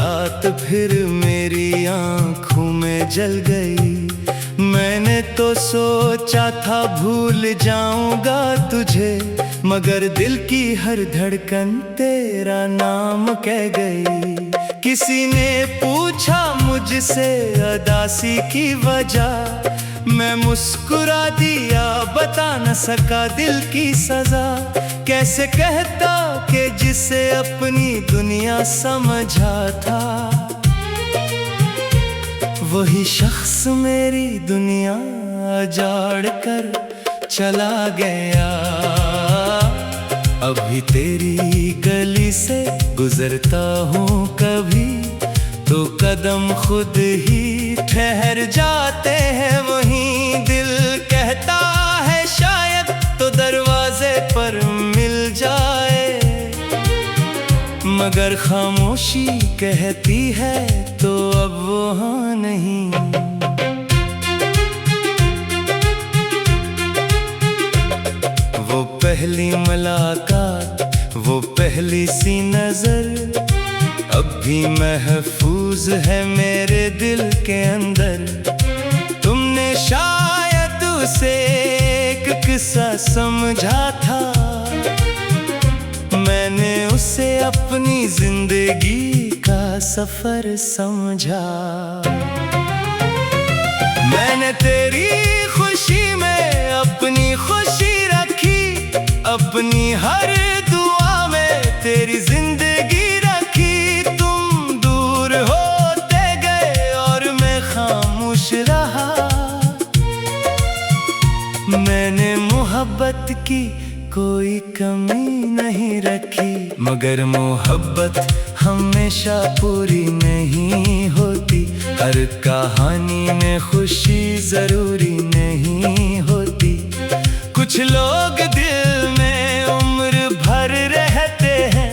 रात फिर मेरी आँखों में जल गई। मैंने तो सोचा था भूल जाऊंगा तुझे, मगर दिल की हर धड़कन तेरा नाम कह गई। किसी ने पूछा मुझसे उदासी की वजह, मैं मुस्कुरा दिया, बता न सका दिल की सजा। कैसे कहता कि जिसे अपनी दुनिया समझा था, वही शख्स मेरी दुनिया उजाड़ कर चला गया। अभी तेरी गली से गुजरता हूँ कभी, तो कदम खुद ही ठहर जाते हैं वहीं। दिल कहता है शायद तो दरवाजे पर मिल जाए, मगर खामोशी कहती है तो अब वहाँ नहीं। वो पहली मुलाकात, वो पहली सी नजर, अब भी महफूज है मेरे दिल के अंदर। तुमने शायद उसे एक किस्सा समझा था, मैंने उसे अपनी जिंदगी का सफर समझा। मैंने तेरी खुशी में अपनी खुशी रखी, अपनी हर दुआ में तेरी जिंदगी रखी। तुम दूर होते गए और मैं खामोश रहा। मैंने मोहब्बत की कोई कमी नहीं रखी, मगर मोहब्बत हमेशा पूरी नहीं होती। हर कहानी में खुशी जरूरी नहीं होती। कुछ लोग दिल में उम्र भर रहते हैं,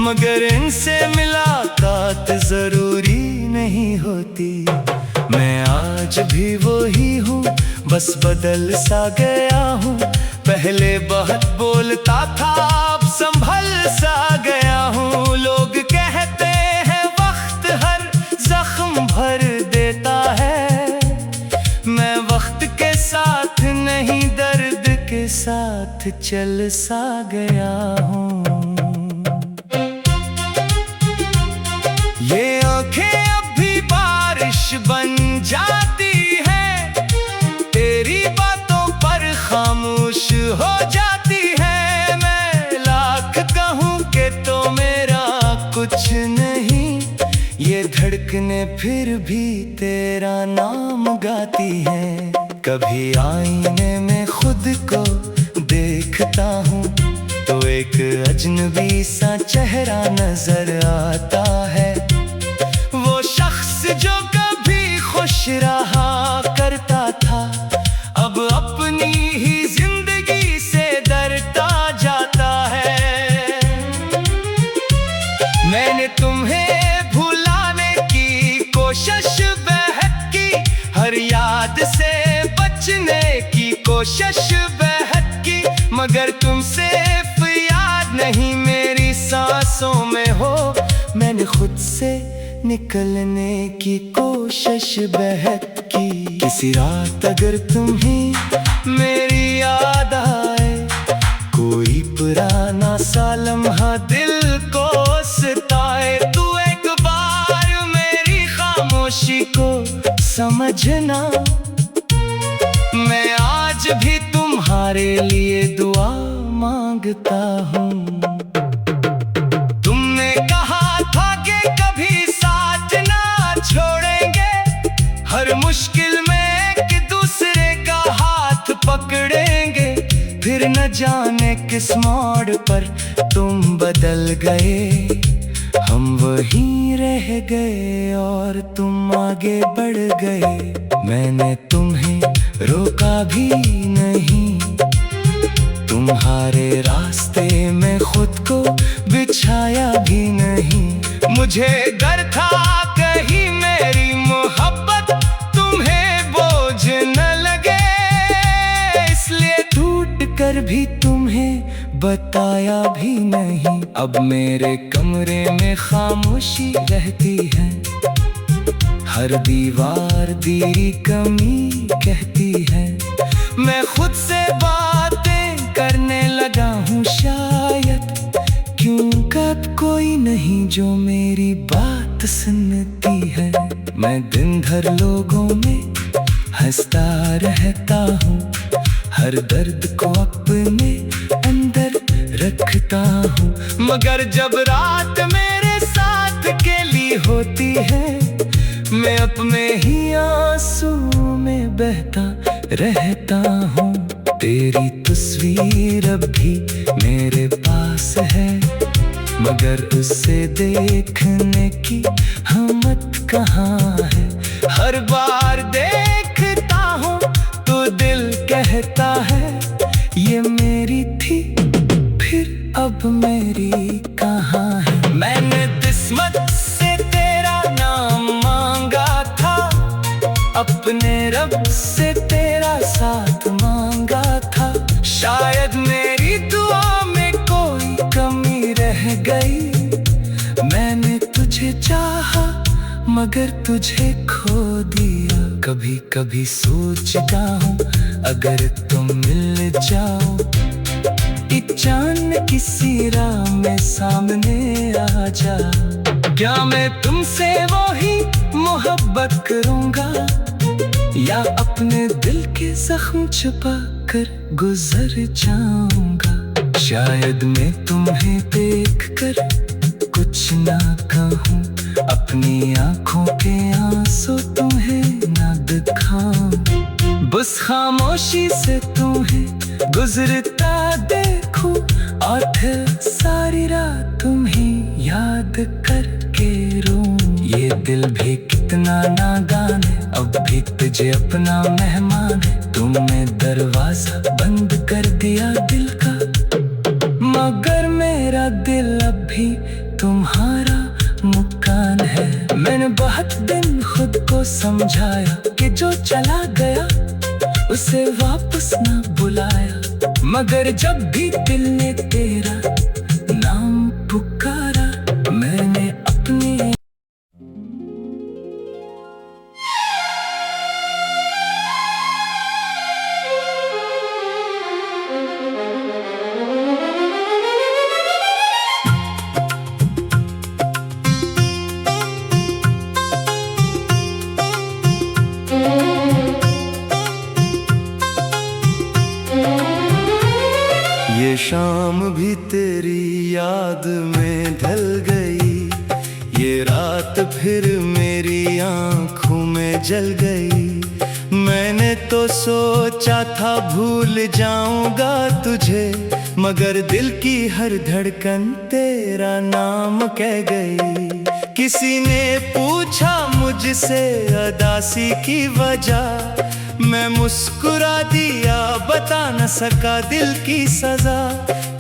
मगर इनसे मुलाकात जरूरी नहीं होती। मैं आज भी वही हूँ, बस बदल सा गया हूँ। पहले बहुत बोलता था, अब संभल सा गया हूँ। लोग कहते हैं वक्त हर जख्म भर देता है, मैं वक्त के साथ नहीं दर्द के साथ चल सा गया हूँ। ये आँखें अब भी बारिश बन जाती है, तेरी बातों पर खामोश हो जाती है। मैं लाख कहूँ कि तो मेरा कुछ नहीं, ये धड़कने फिर भी तेरा नाम गाती है। कभी आईने में खुद को देखता हूँ, तो एक अजनबी सा चेहरा नजर आता है। वो शख्स जो कभी खुश रहा करता था, अब अपनी ही जिंदगी से डरता जाता है। मैंने तुम्हें भुलाने की कोशिश बेहद की, हर याद से बचने की कोशिश बेहद की, मगर तुम सिर्फ याद नहीं मेरी सांसों में हो। मैंने खुद से निकलने की कोशिश बेहद की। किसी रात अगर तुम्हें मेरी याद आए, कोई पुराना सा लम्हा दिल को सताए, तू एक बार मेरी खामोशी को समझना। मैं आज भी तुम्हारे लिए दुआ मांगता हूँ। तुमने कहा था कि कभी साथ ना छोड़ेंगे, हर मुश्किल में एक दूसरे का हाथ पकड़ेंगे। फिर न जाने किस मोड़ पर तुम बदल गए, हम वहीं रह गए और तुम आगे बढ़ गए। मैंने तुम्हें रोका भी नहीं, तुम्हारे रास्ते में खुद को बिछाया भी नहीं। मुझे डर था कहीं मेरी मोहब्बत तुम्हें बोझ न लगे, इसलिए टूट कर भी तुम्हें बताया भी नहीं। अब मेरे कमरे में खामोशी रहती है, हर दीवार तेरी कमी कहती है। मैं खुद से बातें करने लगा हूँ शायद, क्यों कब कोई नहीं जो मेरी बात सुनती है। मैं दिन भर लोगों में हंसता रहता हूँ, हर दर्द को अपने अंदर रखता हूँ। मगर जब रात मेरे साथ अकेली होती है, मैं अपने ही आंसू में बहता रहता हूँ। तेरी तस्वीर अब भी मेरे पास है, मगर उसे देखने की हिम्मत कहाँ है। हर बार देखता हूँ तो दिल कहता है ये मेरी थी, फिर अब मेरी कहाँ है। मैंने किस्मत से तेरा नाम मांगा था, अपने रब से तेरा साथ मांगा था। शायद मेरी दुआ में कोई कमी रह गई। मैंने तुझे चाहा मगर तुझे खो दिया। कभी कभी सोचता हूँ अगर तुम मिल जाओ, चांद किसी राह में सामने आ जा। क्या मैं तुमसे वही मोहब्बत करूँगा, या अपने दिल के जख्म छुपा कर गुजर जाऊंगा। शायद मैं तुम्हें देखकर कुछ ना कहूँ, अपनी आँखों के आंसू तुम्हें ना दिखाऊं। बस खामोशी से तुम्हें गुजरता देखूं, और फिर सारी रात तुम्हें याद करके रोऊं। ये दिल भी कितना नादान है, अब भी तुझे अपना मेहमान है। तुमने दरवाजा बंद कर दिया दिल का, मगर मेरा दिल अब भी तुम्हारा मकान है। मैंने बहुत दिन खुद को समझाया कि जो चला गया उसे वापस ना बुलाया, मगर जब भी दिल ने तेरा नाम पुकारा, मैंने अपनी ये शाम भी तेरी याद में ढल गई, ये रात फिर मेरी आँखों में जल गई। मैंने तो सोचा था भूल जाऊंगा तुझे, मगर दिल की हर धड़कन तेरा नाम कह गई। किसी ने पूछा मुझसे उदासी की वजह, मैं मुस्कुरा दिया, बता न सका दिल की सजा।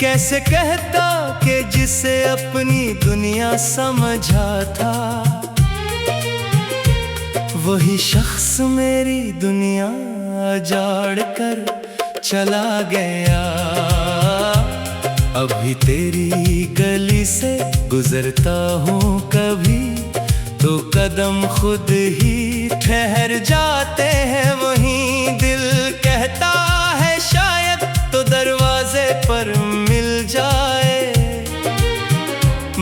कैसे कहता कि जिसे अपनी दुनिया समझा था, वही शख्स मेरी दुनिया उजाड़ कर चला गया। अभी तेरी गली से गुजरता हूँ कभी, तो कदम खुद ही ठहर जाते हैं वहीं। दिल कहता है शायद तो दरवाजे पर मिल जाए,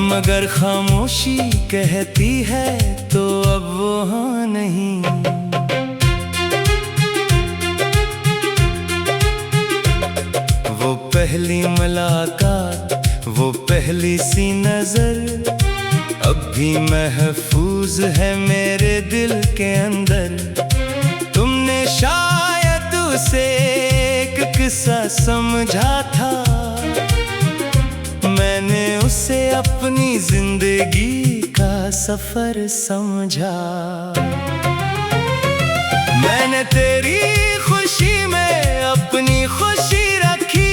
मगर खामोशी कहती है तो अब वो हाँ नहीं। वो पहली मुलाकात, वो पहली सी नजर, अब भी महफूज है मेरे दिल के अंदर। तुमने शायद उसे एक किस्सा समझा था, मैंने उसे अपनी जिंदगी का सफर समझा। मैंने तेरी खुशी में अपनी खुशी रखी,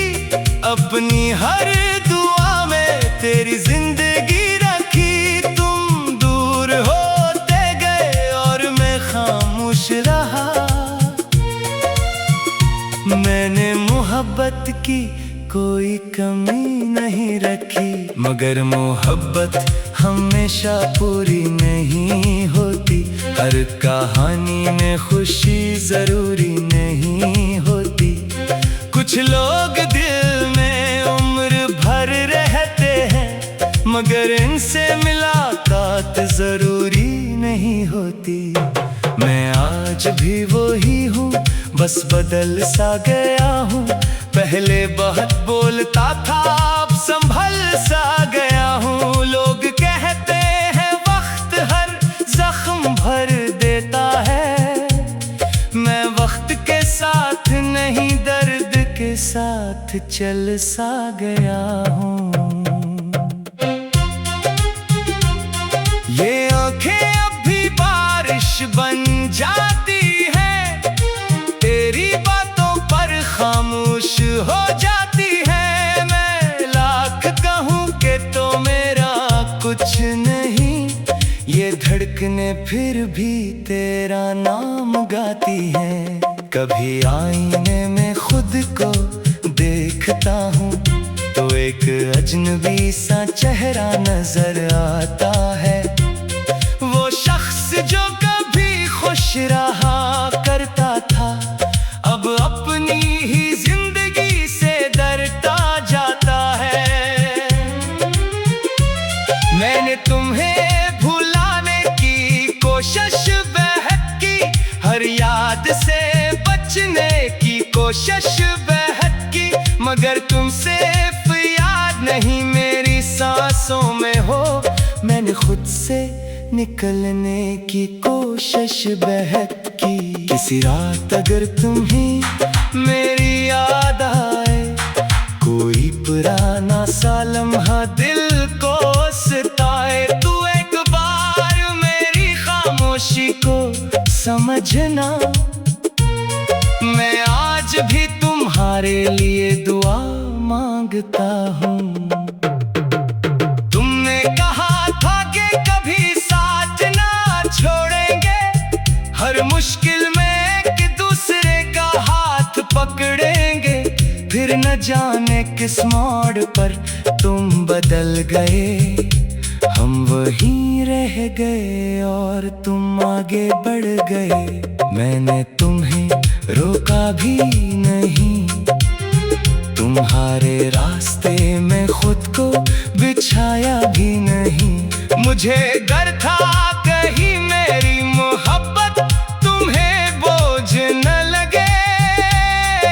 अपनी हर दुआ में तेरी जिंदगी रखी। तुम दूर होते गए और मैं खामोश रहा। मैंने मोहब्बत की कोई कमी नहीं रखी, मगर मोहब्बत हमेशा पूरी नहीं होती। हर कहानी में खुशी जरूरी नहीं होती। कुछ लोग दिल में उम्र भर रहते हैं, मगर इनसे मुलाकात जरूरी नहीं होती। मैं आज भी वही हूँ, बस बदल सा गया हूँ। पहले बहुत बोलता था, अब संभल सा गया हूँ। लोग कहते हैं वक्त हर जख्म भर देता है, मैं वक्त के साथ नहीं दर्द के साथ चल सा गया हूँ। ये आँखें अब भी बारिश बन जाती है, तेरी बातों पर खामोश हो जाती है। मैं लाख कहूँ कि तो मेरा कुछ नहीं, ये धड़कने फिर भी तेरा नाम गाती हैं। कभी आईने में खुद को देखता हूँ, तो एक अजनबी सा चेहरा नजर आता है। वो शख्स जो कभी खुश रहा करता था, अब अपनी ही जिंदगी से डरता जाता है। मैंने तुम्हें भुलाने की कोशिश बेहद की, हर याद से बचने की कोशिश बेहद की, मगर तुम सिर्फ याद नहीं मेरी सांसों में हो। मैंने खुद से निकलने की कोशिश बेहद की। किसी रात अगर तुम्हें मेरी याद आए, कोई पुराना सा लम्हा दिल को सताए, तू एक बार मेरी खामोशी को समझना। मैं आज भी तुम्हारे लिए दुआ मांगता हूँ। तुमने कहा था कि कभी साथ ना छोड़ेंगे, हर मुश्किल में एक दूसरे का हाथ पकड़ेंगे। फिर न जाने किस मोड़ पर तुम बदल गए, हम वहीं रह गए और तुम आगे बढ़ गए। मैंने तुम्हें रोका भी नहीं, तुम्हारे रास्ते में खुद को बिछाया भी नहीं। मुझे डर था कहीं मेरी मोहब्बत तुम्हें बोझ न लगे,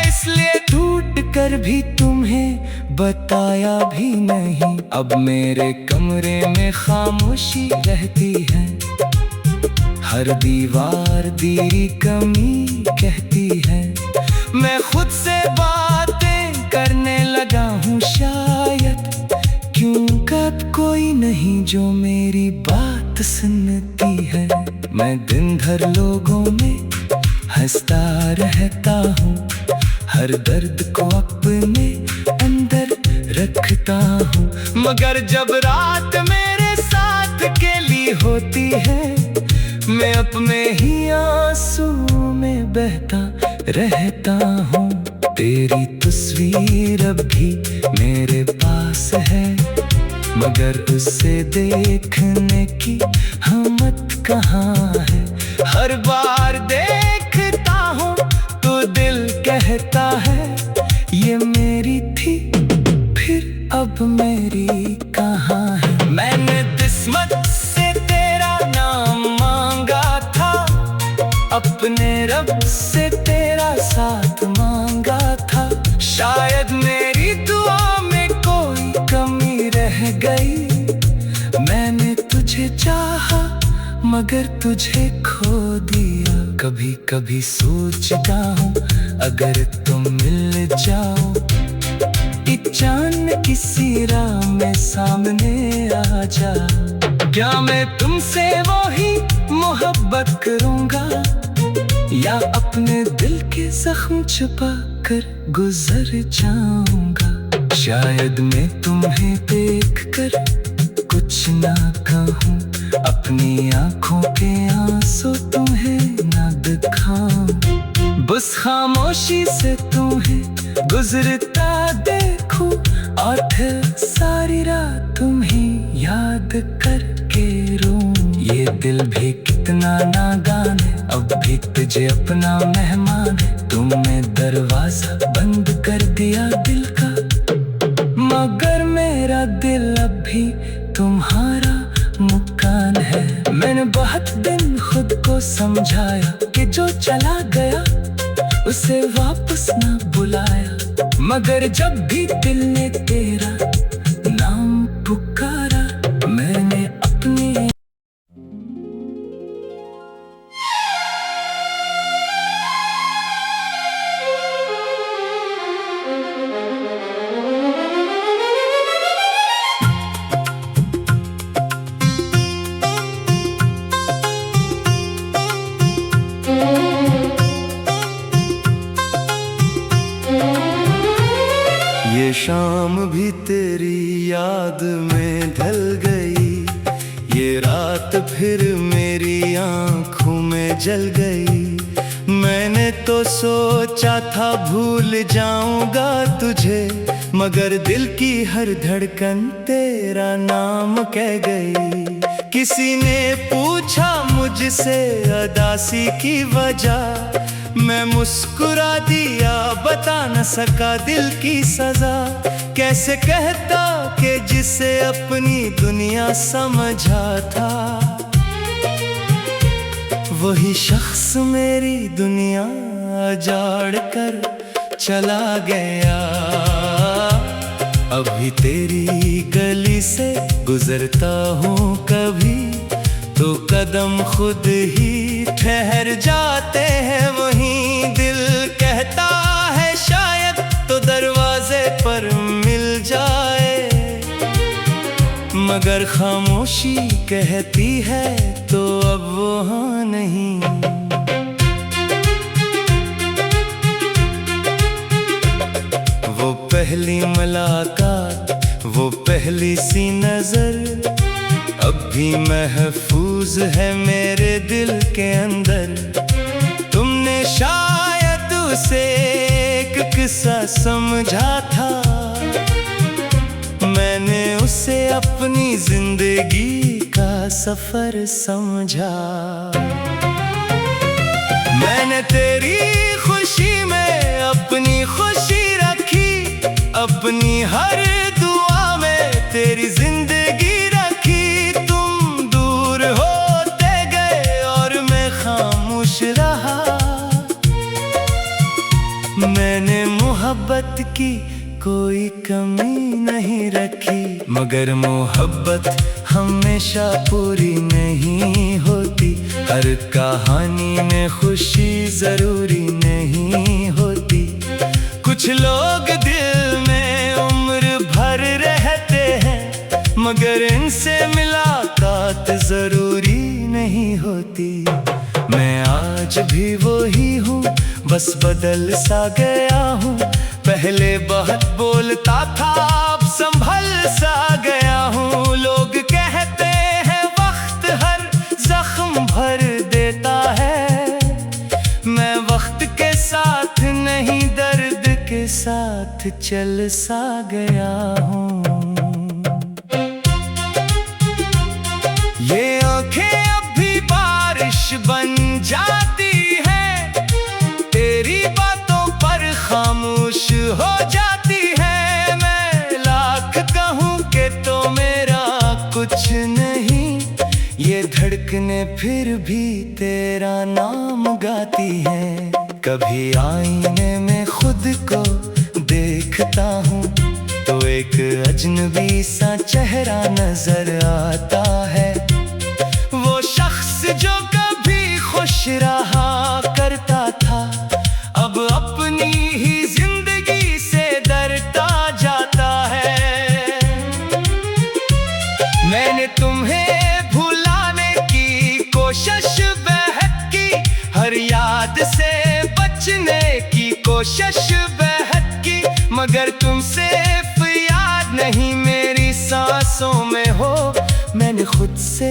इसलिए टूट कर भी तुम्हें बताया भी नहीं। अब मेरे कमरे में खामोशी रहती है, हर दीवार तेरी कमी कहती है। मैं खुद से बातें करने लगा हूँ शायद, क्यों कब कोई नहीं जो मेरी बात सुनती है। मैं दिन भर लोगों में हंसता रहता हूँ, हर दर्द को अपने अंदर रखता हूँ, मगर जब रात मेरे साथ अकेली होती है, मैं अपने ही आंसू में बहता रहता हूँ। तेरी तस्वीर अब भी मेरे पास है, मगर उसे देखने की हिम्मत कहाँ है। हर बार देखता हूँ तो दिल कहता है ये मेरी थी, फिर अब मेरी कहाँ है। मैंने किस्मत से तेरा नाम मांगा था, अपने रब से तेरा साथ मांगा था। शायद मेरी दुआ में कोई कमी रह गई, मैंने तुझे चाहा मगर तुझे खो दिया। कभी कभी सोचता हूँ अगर तुम मिल जाओ, चांद किसी राह में सामने आ जा, क्या मैं तुमसे वही मोहब्बत करूँगा, या अपने दिल के जख्म छुपा कर गुजर जाऊंगा। शायद मैं तुम्हें देख कर कुछ ना कहूँ, अपनी आँखों के आंसू तुम्हें ना दिखाऊं, बस खामोशी से तुम्हें गुजरता देखूं। साथ सारी रात तुम्हें याद करके रूं। ये दिल भी कितना नादान है, अब भी तुझे अपना मेहमान है। तुमने दरवाजा बंद कर दिया दिल का, मगर मेरा दिल अभी तुम्हारा मुकान है। मैंने बहुत दिन खुद को समझाया कि जो चला गया उसे वापस ना बुलाया, मगर जब भी दिल ने तेरा नाम पुकारा मैंने अपनी ये शाम भी तेरी याद में ढल गई, ये रात फिर मेरी आंखों में जल गई। मैंने तो सोचा था भूल जाऊंगा तुझे, मगर दिल की हर धड़कन तेरा नाम कह गई। किसी ने पूछा मुझसे अदासी की वजह, मैं मुस्कुरा दिया, बता न सका दिल की सजा। कैसे कहता कि जिसे अपनी दुनिया समझा था, वही शख्स मेरी दुनिया उजाड़ कर चला गया। अभी तेरी गली से गुजरता हूँ कभी, तो कदम खुद ही ठहर जाते हैं वहीं। दिल कहता है शायद तो दरवाजे पर मिल जाए, मगर खामोशी कहती है तो अब वहाँ नहीं। वो पहली मुलाकात, वो पहली सी नजर अब भी महफूज है मेरे दिल के अंदर। तुमने शायद उसे एक किस्सा समझा था, मैंने उसे अपनी जिंदगी का सफर समझा। मैंने तेरी खुशी में अपनी खुशी रखी, अपनी हर दुआ में तेरी जिंदगी रखी। तुम दूर होते गए और मैं खामोश रहा। मैंने मोहब्बत की कोई कमी नहीं रखी, मगर मोहब्बत हमेशा पूरी नहीं होती। हर कहानी में खुशी जरूरी नहीं होती। कुछ लोग दिल में उम्र भर रहते हैं, मगर इनसे मुलाकात जरूरी नहीं होती। मैं आज भी वही हूँ, बस बदल सा गया हूँ। पहले बहुत बोलता था, अब संभल सा गया हूँ। लोग कहते हैं वक्त हर जख्म भर देता है, मैं वक्त के साथ नहीं दर्द के साथ चल सा गया हूँ। ये आँखें अब भी बारिश बन जाती है, तेरी बातों पर खामोश हो जाती है। मैं लाख कहूँ कि तो मेरा कुछ नहीं, ये धड़कने फिर भी तेरा नाम गाती है। कभी आईने में खुद को देखता हूँ, तो एक अजनबी सा चेहरा नजर आता है। वो शख्स जो कभी खुश रहा करता था, अब अपनी ही जिंदगी से डरता जाता है। मैंने तुम्हें भुलाने की कोशिश बेहद की, हर याद से बचने की कोशिश बेहद की, मगर तुम सिर्फ याद नहीं मेरी सांसों में हो। मैंने खुद से